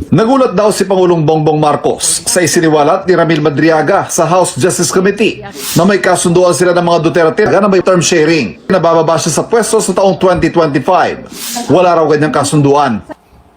Nagulat daw si Pangulong Bongbong Marcos sa isiniwalat ni Ramil Madriaga sa House Justice Committee na may kasunduan sila ng mga Duterte na may term sharing. Nabababa siya sa pwesto sa taong 2025. Wala raw ganyang kasunduan.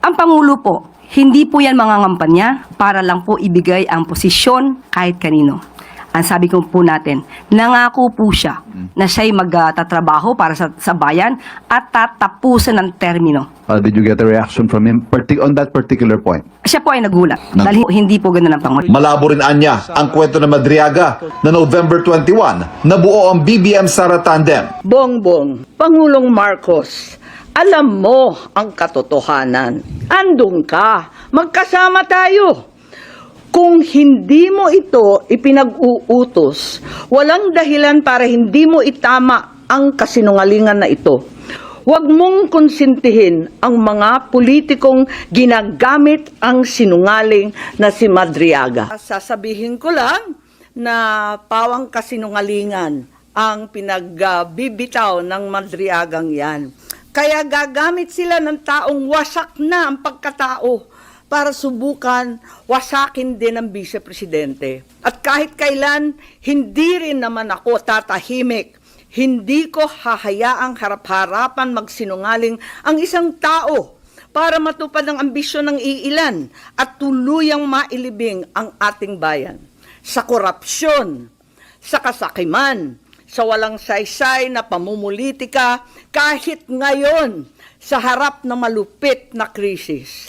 Ang Pangulo po, hindi po yan mangangampanya para lang po ibigay ang posisyon kahit kanino. Ang sabi ko po natin, nangako po siya na siya'y magtatrabaho para sa bayan at tatapusan ng termino. Did you get a reaction from him on that particular point? Siya po ay nagulat dahil hindi po ganoon ang Pangulo. Malabo rin anya ang kwento ng Madriaga na November 21 nabuo ang BBM Sara Tandem. Bongbong, Pangulong Marcos, alam mo ang katotohanan. Andun ka. Magkasama tayo. Kung hindi mo ito ipinag-uutos, walang dahilan para hindi mo itama ang kasinungalingan na ito. Huwag mong konsintihin ang mga politikong ginagamit ang sinungaling na si Madriaga. Sasabihin ko lang na pawang kasinungalingan ang pinagbibitaw ng Madriagang yan. Kaya gagamit sila ng taong wasak na ang pagkatao para subukan wasakin din ang vice-presidente. At kahit kailan, hindi rin naman ako tatahimik. Hindi ko hahayaang harap-harapan magsinungaling ang isang tao para matupad ang ambisyon ng iilan at tuluyang mailibing ang ating bayan. Sa korupsyon, sa kasakiman, sa walang saysay na pamumulitika, kahit ngayon sa harap ng malupit na krisis.